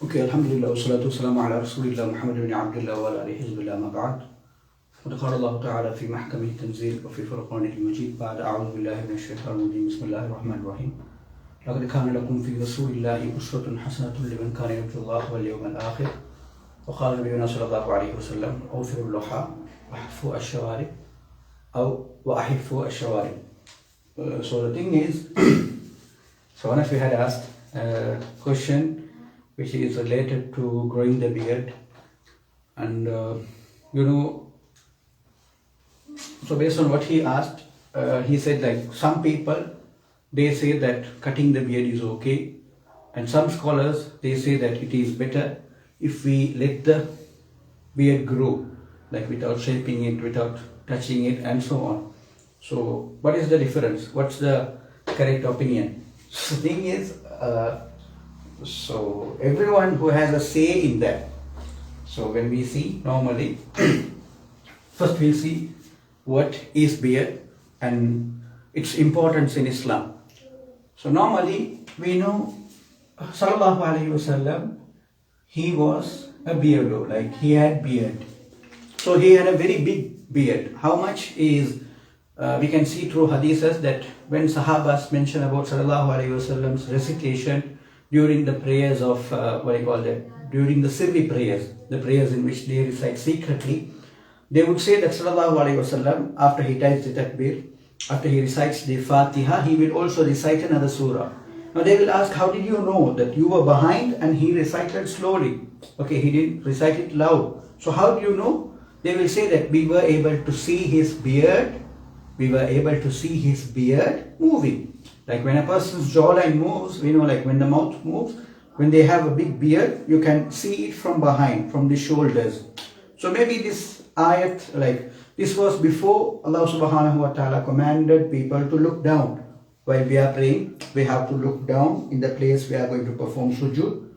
Okay, Alhamdulillah, wassalatu wassalamu ala Rasulillah Muhammad ibn Abdullah wa ala alihi hizbillah ma ba'd. وقد قال الله تعالى في محكمه التنزيل وفي فرقانه المجيد بعد أعوذ بالله من الشيطان الرجيم بسم الله الرحمن الرحيم لقد كان لكم في رسول الله أسوة حسنة لمن كان يرجو الله واليوم الآخر وقال نبينا صلى الله عليه وسلم أوفروا اللحى وأحفوا الشوارب أو وأحفوا الشوارب. So the thing is, so one of you had asked a question which is related to growing the beard, and so based on what he asked, he said like some people they say that cutting the beard is okay, and some scholars they say that it is better if we let the beard grow, like without shaping it, without touching it, and so on. So what is the difference? What's the correct opinion? So the thing is, so everyone who has a say in that. So when we see normally, first we'll see what is beard and its importance in Islam. So normally we know Sallallahu Alaihi Wasallam, he was a beardo, like he had beard. So he had a very big beard. How much is, we can see through hadiths that when Sahabas mention about Sallallahu Alaihi Wasallam's recitation during the prayers of, during the sirri prayers, the prayers in which they recite secretly, they would say that Sallallahu Alaihi Wasallam, after he types the takbir, after he recites the Fatiha, he will also recite another surah. Now they will ask, how did you know that you were behind and he recited slowly? Okay, he didn't recite it loud. So how do you know? They will say that we were able to see his beard, moving. Like when a person's jawline moves, we know, like when the mouth moves, when they have a big beard, you can see it from behind, from the shoulders. So maybe this ayat, like this was before Allah subhanahu wa ta'ala commanded people to look down. While we are praying, we have to look down in the place we are going to perform sujood.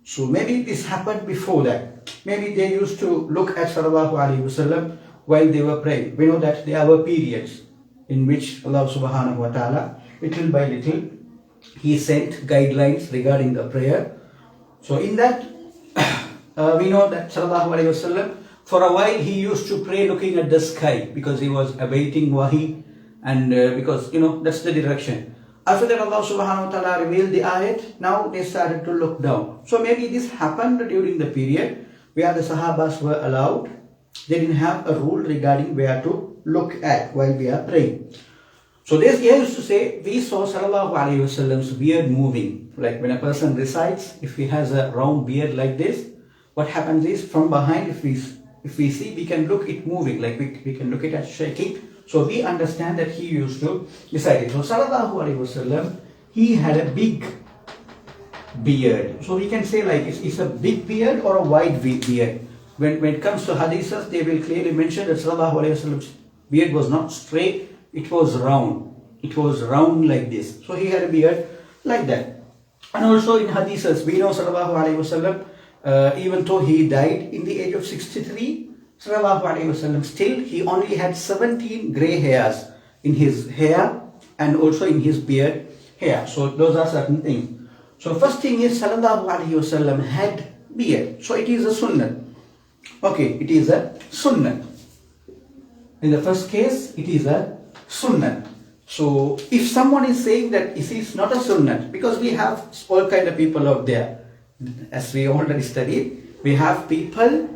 So maybe this happened before that. Maybe they used to look at Sallallahu Alaihi Wasallam while they were praying. We know that there were periods in which Allah subhanahu wa ta'ala, little by little, he sent guidelines regarding the prayer. So in that, we know that Sallallahu Alaihi Wasallam, for a while he used to pray looking at the sky because he was awaiting wahi, and because that's the direction. After that, Allah subhanahu wa ta'ala revealed the ayat. Now they started to look down. So maybe this happened during the period where the Sahabas were allowed. They didn't have a rule regarding where to look at while we are praying. So they used to say, we saw Sallallahu Alaihi Wasallam's beard moving. Like when a person recites, if he has a round beard like this, what happens is from behind, if we see, we can look it moving, like we can look it at shaking. So we understand that he used to recite it. So Sallallahu Alaihi Wasallam, he had a big beard. So we can say like it's a big beard or a wide beard. When it comes to hadiths, they will clearly mention that Sallallahu Alaihi Wasallam's beard was not straight, it was round. It was round like this. So he had a beard like that. And also in hadiths, we know Sallallahu Alaihi Wasallam, even though he died in the age of 63, Sallallahu Alaihi Wasallam, still he only had 17 grey hairs in his hair and also in his beard hair. So those are certain things. So first thing is Sallallahu Alaihi Wasallam had beard. So it is a sunnah. Okay, it is a sunnah. In the first case, it is a sunnah. So if someone is saying that it is not a sunnah, because we have all kind of people out there, as we already studied, we have people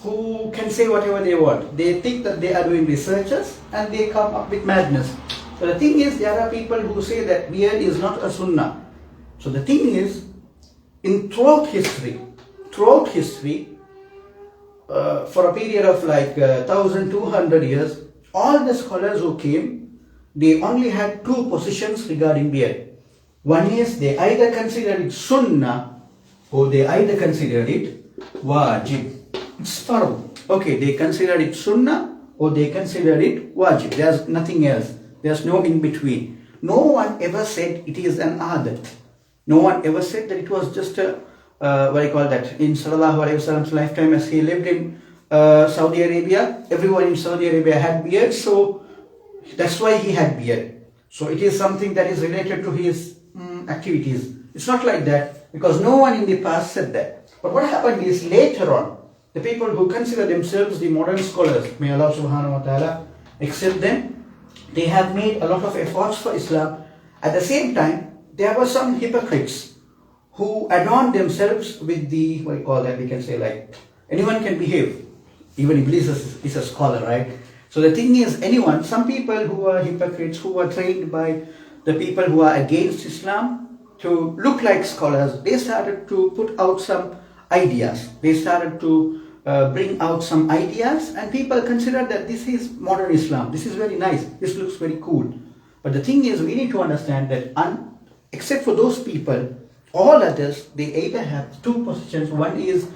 who can say whatever they want. They think that they are doing researches and they come up with madness. So the thing is, there are people who say that beard is not a sunnah. So the thing is, throughout history, for a period of like 1200 years, all the scholars who came, they only had two positions regarding beard. One is they either considered it sunnah or they either considered it wajib. It's fard. Okay, they considered it sunnah or they considered it wajib. There's nothing else. There's no in between. No one ever said it is an adat. No one ever said that it was just a in Sallallahu Alaihi Wasallam's lifetime, as he lived in Saudi Arabia, everyone in Saudi Arabia had beard, so that's why he had beard. So it is something that is related to his activities. It's not like that, because no one in the past said that. But what happened is later on, the people who consider themselves the modern scholars, may Allah subhanahu wa ta'ala accept them, they have made a lot of efforts for Islam. At the same time, there were some hypocrites who adorned themselves with the, what do you call that, we can say like, anyone can behave. Even Iblis is a scholar, right? So the thing is, anyone, some people who are hypocrites, who are trained by the people who are against Islam to look like scholars, they started to put out some ideas. They started to bring out some ideas, and people consider that this is modern Islam. This is very nice. This looks very cool. But the thing is, we need to understand that except for those people, all others, they either have two positions. One is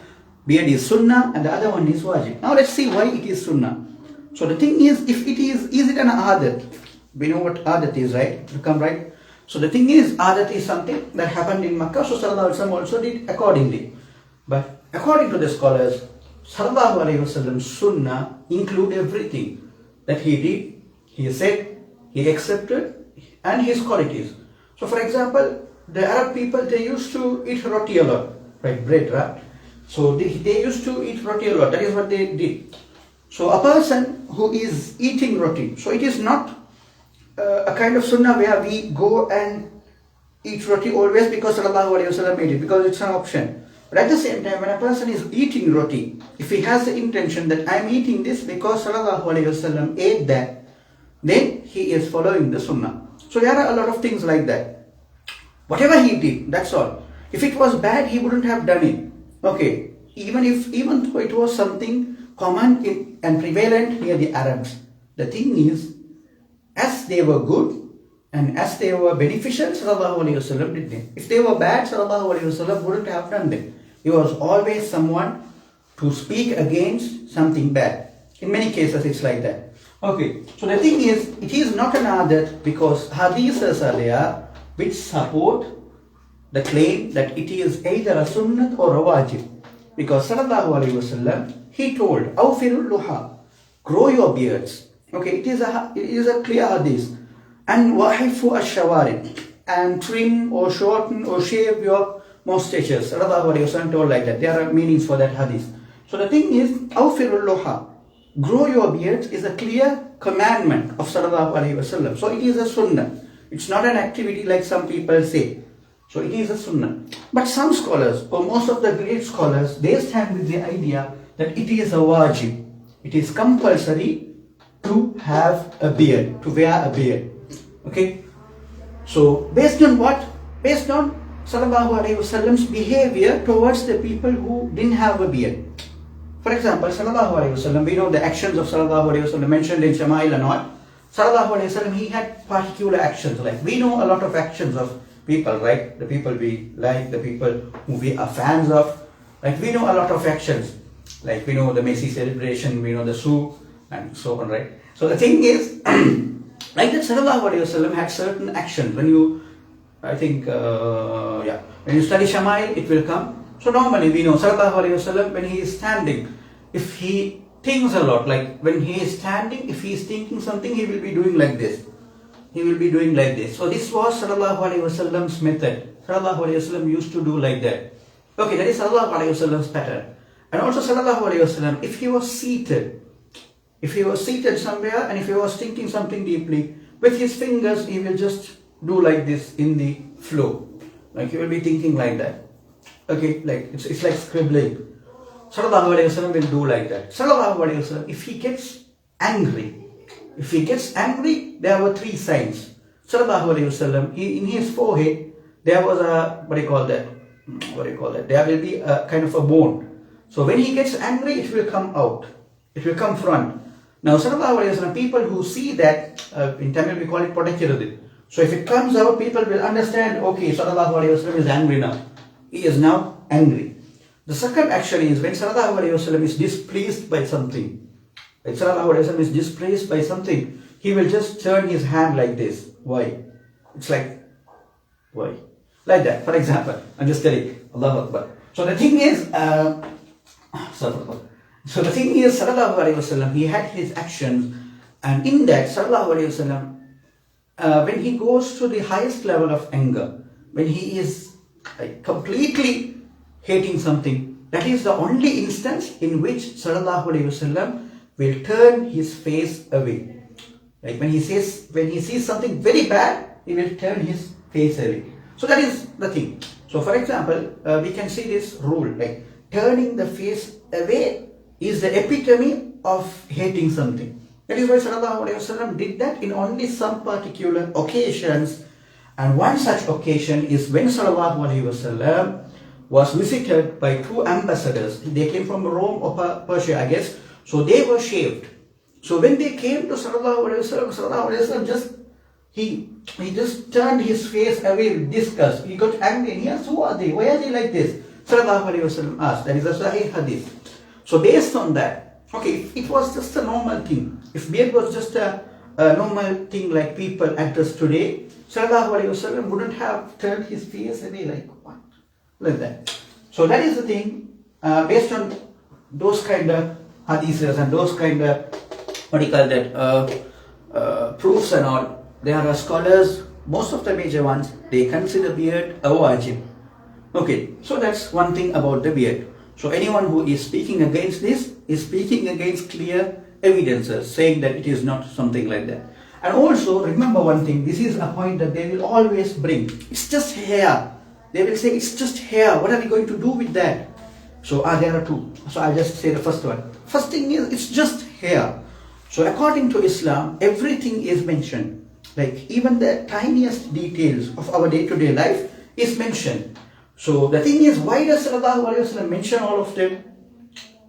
beard is Sunnah and the other one is Wajib. Now let's see why it is Sunnah. So the thing is, if it is it an Aadah? We know what Aadah is, right? To come right. So the thing is, Aadah is something that happened in Makkah. So Sallallahu Alaihi Wasallam also did accordingly. But according to the scholars, Sallallahu Alaihi Wasallam's Sunnah include everything that he did, he said, he accepted, and his qualities. So for example, the Arab people, they used to eat roti a lot, right? Bread, right? So they used to eat roti a lot. That is what they did. So a person who is eating roti, so it is not a kind of Sunnah where we go and eat roti always because Sallallahu Alaihi Wasallam made it, because it's an option. But at the same time, when a person is eating roti, if he has the intention that I am eating this because Sallallahu Alaihi Wasallam ate that, then he is following the Sunnah. So there are a lot of things like that. Whatever he did, that's all. If it was bad, he wouldn't have done it. Okay, even though it was something common and prevalent near the Arabs, the thing is, as they were good and as they were beneficial, Sallallahu Alaihi Wasallam did them. If they were bad, Sallallahu Alaihi Wasallam wouldn't have done them. He was always someone to speak against something bad. In many cases, it's like that. Okay, so the thing is, it is not an Aadah because hadiths are there which support the claim that it is either a Sunnah or a Wajib. Because Sallallahu Alaihi Wasallam, he told, Awfirul luha, grow your beards. Okay, it is a clear hadith. And wahifu ash-shawarib, and trim or shorten or shave your mustaches. Sallallahu Alaihi Wasallam told like that. There are meanings for that hadith. So the thing is, Awfirul luha, grow your beards is a clear commandment of Sallallahu Alaihi Wasallam. So it is a Sunnah. It's not an activity like some people say. So it is a Sunnah. But some scholars, or most of the great scholars, they stand with the idea that it is a Wajib. It is compulsory to have a beard, to wear a beard. Okay? So based on what? Based on Sallallahu Alaihi Wasallam's behavior towards the people who didn't have a beard. For example, Sallallahu Alaihi Wasallam, we know the actions of Sallallahu Alaihi Wasallam mentioned in Shama'il and all. Sallallahu Alaihi Wasallam, he had particular actions. Like we know a lot of actions of people, right? The people we like, the people who we are fans of. Like we know a lot of actions. Like we know the Messi celebration, we know the Su, and so on, right? So the thing is, like that Sallallahu Alaihi Wasallam had certain actions. When you, I think, when you study Shama'il, it will come. So normally we know Sallallahu Alaihi Wasallam, when he is standing, if he thinks a lot, like when he is standing, if he is thinking something, he will be doing like this. He will be doing like this. So this was Sallallahu Alaihi Wasallam's method. Sallallahu Alaihi Wasallam used to do like that. Okay, that is Sallallahu Alaihi Wasallam's pattern. And also Sallallahu Alaihi Wasallam, if he was seated somewhere and if he was thinking something deeply, with his fingers he will just do like this in the flow. Like he will be thinking like that. Okay, like it's like scribbling. Sallallahu Alaihi Wasallam will do like that. Sallallahu Alaihi Wasallam, if he gets angry, there were three signs. Sallallahu Alaihi Wasallam, in his forehead, there was a, what do you call that? There will be a kind of a bone. So when he gets angry, it will come out. It will come front. Now, Sallallahu Alaihi Wasallam, people who see that, in Tamil we call it potakiradu. So if it comes out, people will understand, okay, Sallallahu Alaihi Wasallam is angry now. He is now angry. The second action is when Sallallahu Alaihi Wasallam is displeased by something. When Sallallahu Alaihi Wasallam is displeased by something, he will just turn his hand like this. Why? It's like, why? Like that, for example. I'm just telling, Allahu Akbar. So the thing is, Sallallahu Alaihi Wasallam, he had his actions, and in that, Sallallahu Alaihi Wasallam, when he goes to the highest level of anger, when he is like completely hating something, that is the only instance in which Sallallahu Alaihi Wasallam will turn his face away. Like when he sees something very bad, he will turn his face away. So that is the thing. So for example, we can see this rule, like turning the face away is the epitome of hating something. That is why Sallallahu Alaihi Wasallam did that in only some particular occasions. And one such occasion is when Sallallahu Alaihi Wasallam was visited by two ambassadors. They came from Rome or Persia, I guess. So they were shaved. So when they came to Sallallahu Alaihi Wasallam, he just turned his face away with disgust. He got angry and he asked, who are they? Why are they like this? Sallallahu Alaihi Wasallam asked. That is a Sahih Hadith. So based on that, okay, if it was just a normal thing, if beard was just a normal thing like people address today, Sallallahu Alaihi Wasallam wouldn't have turned his face away like what? Like that. So that is the thing, based on those kind of hadiths and those kind of, proofs and all, there are scholars, most of the major ones, they consider beard a wajib. Okay, so that's one thing about the beard. So anyone who is speaking against this is speaking against clear evidences, saying that it is not something like that. And also remember one thing, this is a point that they will always bring. It's just hair. They will say it's just hair. What are we going to do with that? So there are two. So I'll just say the first one. First thing is it's just hair. So according to Islam, everything is mentioned. Like even the tiniest details of our day-to-day life is mentioned. So the thing is, why does Sallallahu Alaihi Wasallam mention all of them?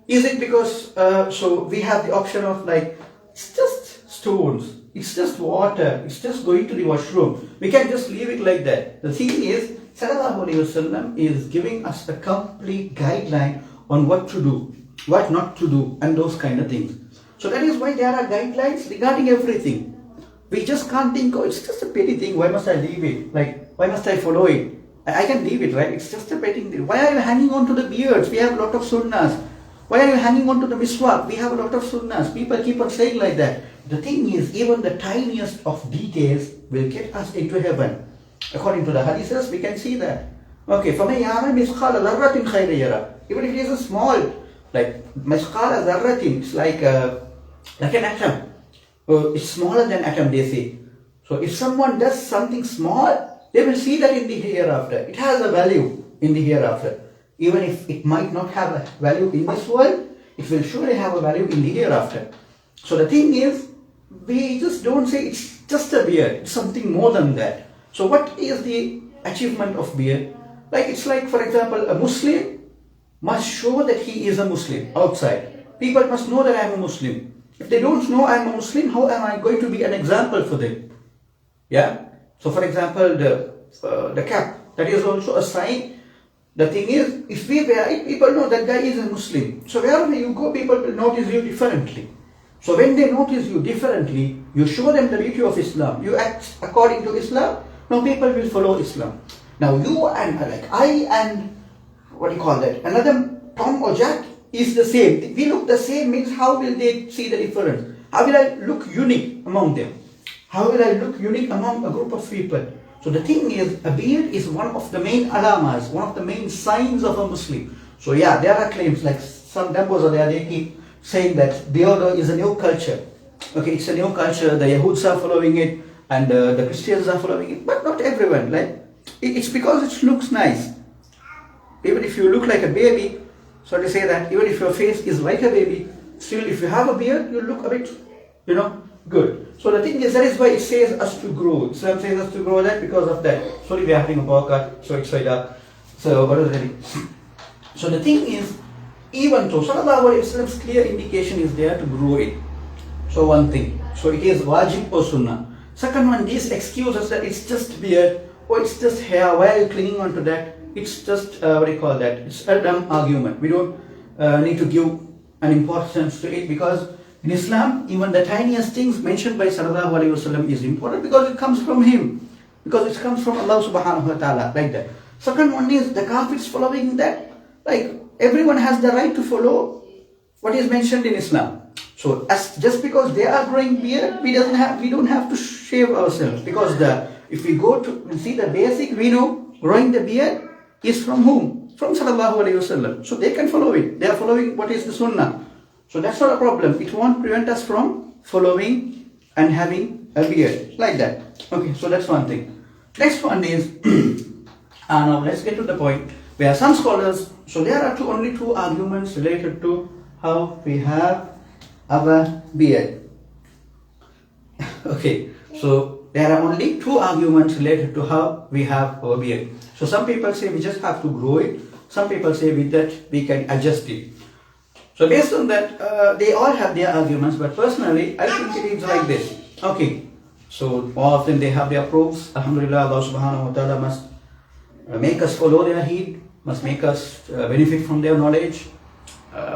Is it because so we have the option of like it's just stones, it's just water, it's just going to the washroom, we can just leave it like that? The thing is, Sallallahu Alaihi Wasallam is giving us a complete guideline on what to do, what not to do, and those kind of things. So that is why there are guidelines regarding everything. We just can't think, oh, it's just a petty thing, why must I leave it? Like, why must I follow it? I can leave it, right? It's just a petty thing. Why are you hanging on to the beards? We have a lot of sunnahs. Why are you hanging on to the miswak? We have a lot of sunnahs. People keep on saying like that. The thing is, even the tiniest of details will get us into heaven. According to the hadiths, we can see that. Okay, فَمَنْ يَعْمَلْ مِثْقَالَ ذَرَّةٍ خَيْرًا يَرَهُ. Even if it is a small, like مِثْقَالَ ذَرَّةٍ, it's like an atom. It's smaller than atom, they say. So if someone does something small, they will see that in the hereafter. It has a value in the hereafter. Even if it might not have a value in this world, it will surely have a value in the hereafter. So the thing is, we just don't say it's just a beard. It's something more than that. So what is the achievement of beard? Like it's like, for example, a Muslim must show that he is a Muslim outside. People must know that I am a Muslim. If they don't know I am a Muslim, how am I going to be an example for them? Yeah. So for example, the cap, that is also a sign. The thing is, if we wear it, people know that guy is a Muslim. So wherever you go, people will notice you differently. So when they notice you differently, you show them the beauty of Islam. You act according to Islam. Now people will follow Islam. Now you and I and another Tom or Jack is the same. We look the same means how will they see the difference? How will I look unique among them? How will I look unique among a group of people? So the thing is, a beard is one of the main alamas, one of the main signs of a Muslim. So yeah, there are claims like some temples are there, they keep saying that Beardos is a new culture. Okay, it's a new culture, the Yahuds are following it and the Christians are following it, but not everyone. Like it's because it looks nice. Even if you look like a baby, so to say that, even if your face is like a baby, still if you have a beard, you look a bit, good. So the thing is, that is why it says us to grow. Islam says us to grow that because of that. Sorry, we are having a podcast, so it's like that. So what is it? So the thing is, even though Sallallahu Alaihi Wasallam's clear indication is there to grow it. So one thing. So it is Wajib or Sunnah. Second one, these excuses that it's just beard or it's just hair. Why are you clinging on to that? It's just, it's a dumb argument. We don't need to give an importance to it because in Islam, even the tiniest things mentioned by Sallallahu Alaihi Wasallam is important because it comes from him. Because it comes from Allah Subhanahu Wa Ta'ala, like that. Second one is the Kafirs following that. Like everyone has the right to follow what is mentioned in Islam. So just because they are growing beard, we don't have to shave ourselves. Because if we go to see the basic, we know growing the beard is from whom? from Sallallahu Alaihi Wasallam. So they can follow it. They are following what is the Sunnah. So that's not a problem. It won't prevent us from following and having a beard like that. Okay, so that's one thing. Next one is, now let's get to the point where some scholars, so there are only two arguments related to how we have our beard. Okay, so there are only two arguments related to how we have our beard. So some people say we just have to grow it. Some people say with that we can adjust it. So based on that, they all have their arguments, but personally, I think it is like this. Okay, so all of them, they have their proofs. Alhamdulillah, Allah subhanahu wa ta'ala must make us follow their heed, must make us benefit from their knowledge.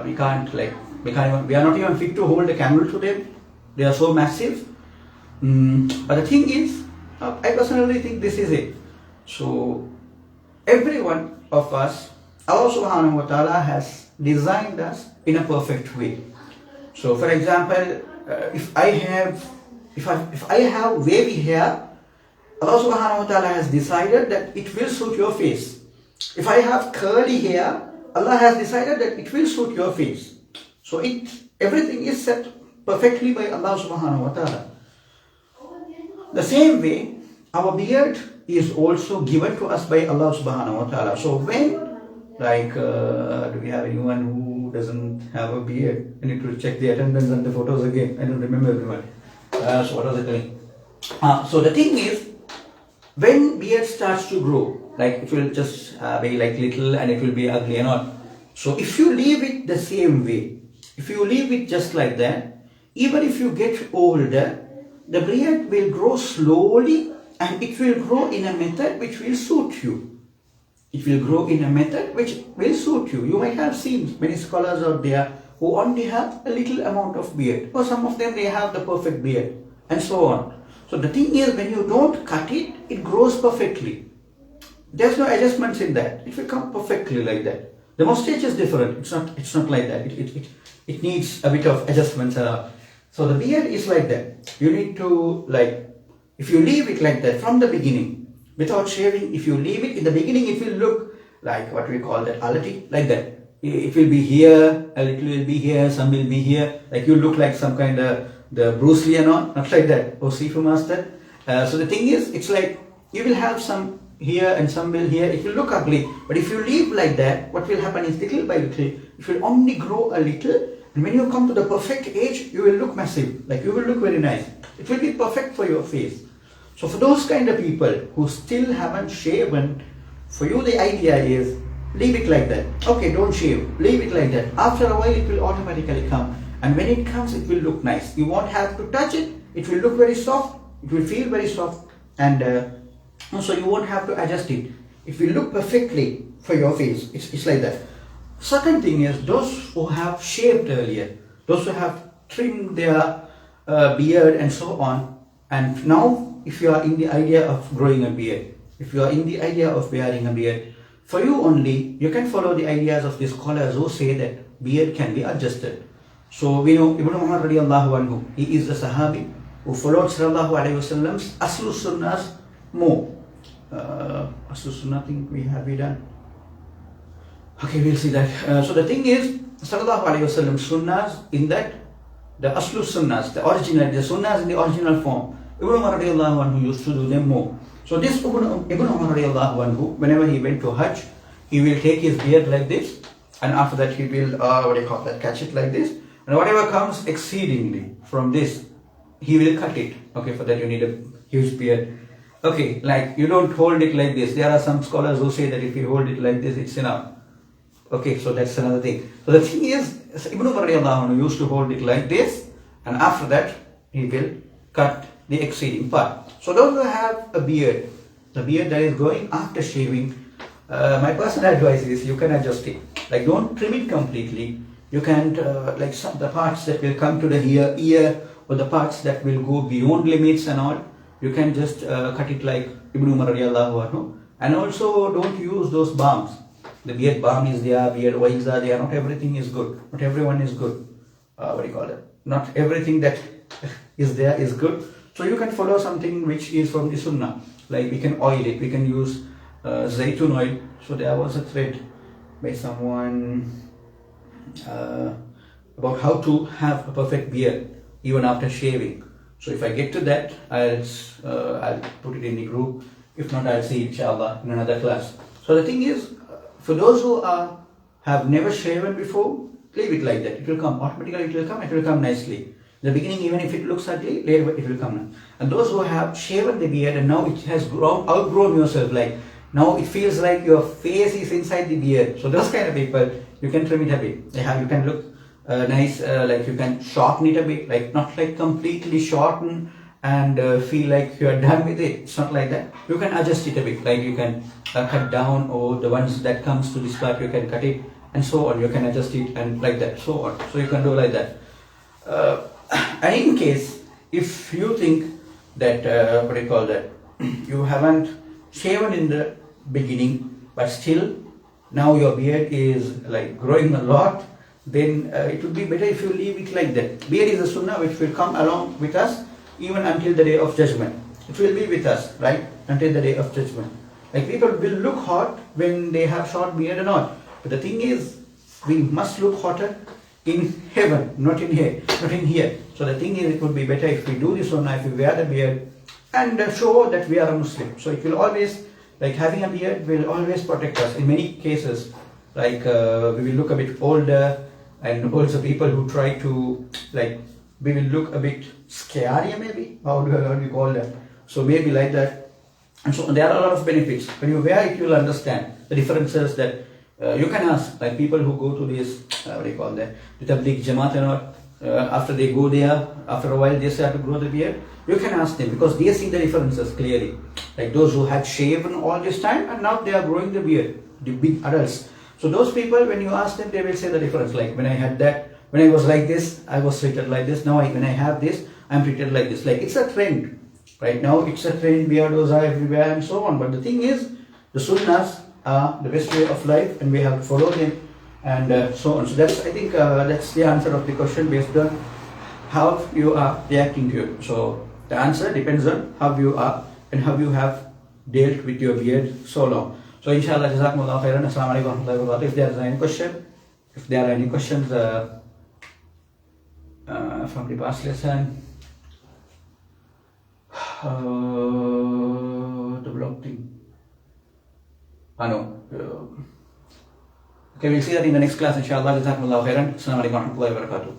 We are not even fit to hold a candle to them. They are so massive. But the thing is, I personally think this is it. So every one of us, Allah subhanahu wa ta'ala has designed us in a perfect way. So for example, if I have wavy hair, Allah subhanahu wa ta'ala has decided that it will suit your face. If I have curly hair, Allah has decided that it will suit your face. So everything is set perfectly by Allah subhanahu wa ta'ala. The same way, our beard is also given to us by Allah subhanahu wa ta'ala. So when, do we have anyone who doesn't have a beard? I need to check the attendance and the photos again. I don't remember everyone. So what was I doing? So the thing is, when beard starts to grow, like it will just be like little and it will be ugly and all. So if you leave it the same way, if you leave it just like that, even if you get older, the beard will grow slowly and it will grow in a method which will suit you. It will grow in a method which will suit you. You might have seen many scholars out there who only have a little amount of beard. Or some of them, they have the perfect beard and so on. So the thing is, when you don't cut it, it grows perfectly. There's no adjustments in that. It will come perfectly like that. The mustache is different. It's not like that. It needs a bit of adjustments. So the beard is like that. You need to, if you leave it like that from the beginning, without shaving, if you leave it in the beginning, it will look like what we call that alati, like that. It will be here, a little will be here, some will be here. Like you look like some kind of the Bruce Lee and all, not like that, or Sifu master. So the thing is, it's like you will have some here and some will here. It will look ugly. But if you leave like that, what will happen is little by little, it will only grow a little. And when you come to the perfect age, you will look massive. Like you will look very nice. It will be perfect for your face. So for those kind of people who still haven't shaven, for you the idea is leave it like that. Okay, don't shave. Leave it like that. After a while, it will automatically come. And when it comes, it will look nice. You won't have to touch it. It will look very soft. It will feel very soft. And so you won't have to adjust it. It will look perfectly for your face. It's like that. Second thing is those who have shaved earlier, those who have trimmed their beard and so on, and now if you are in the idea of growing a beard, if you are in the idea of wearing a beard, for you only, you can follow the ideas of the scholars who say that beard can be adjusted. So we know Ibn Umar radiallahu anhu, he is a Sahabi who followed Sallallahu Alaihi Wasallam's Aslu Sunnahs more. Aslu Sunnah, I think we have it done. Okay, we'll see that. So the thing is, Sallallahu Alaihi Wasallam Sunnahs, in that, the Aslu Sunnahs, the Sunnahs in the original form, Ibn Umar radiallahu anhu used to do them more. So this Ibn Umar radiallahu anhu, whenever he went to Hajj, he will take his beard like this, and after that he will, catch it like this, and whatever comes exceedingly from this, he will cut it. Okay, for that you need a huge beard. Okay, like you don't hold it like this. There are some scholars who say that if you hold it like this, it's enough. Okay, so that's another thing. So the thing is, Ibn Umar radiallahu anhu used to hold it like this, and after that he will cut the exceeding part. So those who have a beard, the beard that is going after shaving, my personal advice is you can adjust it. Like don't trim it completely. You can the parts that will come to the ear, or the parts that will go beyond limits and all, you can just cut it like Ibn Umar radiallahu anhu. And also don't use those balms. The beard balm is there, beard oils are there. Not everything is good. Not everyone is good. Not everything that is there is good. So you can follow something which is from the Sunnah. Like we can oil it. We can use zaytun oil. So there was a thread. by someone about how to have a perfect beard even after shaving. So if I get to that, I'll put it in the group. If not, I'll see inshallah in another class. So the thing is, for those who have never shaven before, leave it like that. It will come automatically. It will come nicely. In the beginning, even if it looks ugly, later it will come. And those who have shaven the beard and now it has outgrown yourself, like now it feels like your face is inside the beard. So those kind of people, you can trim it a bit. You can look nice, like you can shorten it a bit, like not like completely shorten and feel like you are done with it. It's not like that. You can adjust it a bit, like you can cut down, or the ones that comes to this part you can cut it, and so on. You can adjust it and like that, so on. So you can do like that. And in case if you think that what do you call that, you haven't shaven in the beginning, but still now your beard is like growing a lot, then it would be better if you leave it like that. Beard is a sunnah which will come along with us even until the day of judgment. It will be with us, right, until the day of judgment. Like people will look hot when they have short beard or not. But the thing is, we must look hotter in heaven, not in here, not in here. So the thing is, it would be better if we do this sunnah, if we wear the beard and show that we are a Muslim. So it will always, like having a beard will always protect us. In many cases, like we will look a bit older, and also people who try to, like, we will look a bit scarier maybe, how do you call that? So maybe like that. And so there are a lot of benefits. When you wear it, you will understand the differences that you can ask, like people who go to this, what do you call that, the Tabligh Jamaat and all, after they go there, after a while they start to grow the beard. You can ask them because they see the differences clearly. Like those who had shaven all this time and now they are growing the beard, the big adults. So those people, when you ask them, they will say the difference. Like when I had that, when I was like this, I was treated like this. Now when I have this, I'm treated like this. Like it's a trend. Right now it's a trend, beardos are everywhere and so on. But the thing is, the sunnahs are the best way of life and we have to follow them and so on. So that's, I think that's the answer of the question based on how you are reacting to it. So the answer depends on how you are and how you have dealt with your beard so long. So inshallah, jazakumullah khairan. Assalamu alaikum wa rahmatullahi wa barakatuh. If there is any question, if there are any questions from the past lesson, the blog thing. No. Okay, we'll see that in the next class, inshallah. Jazakumullah khairan. Assalamu alaikum wa rahmatullahi wa barakatuh.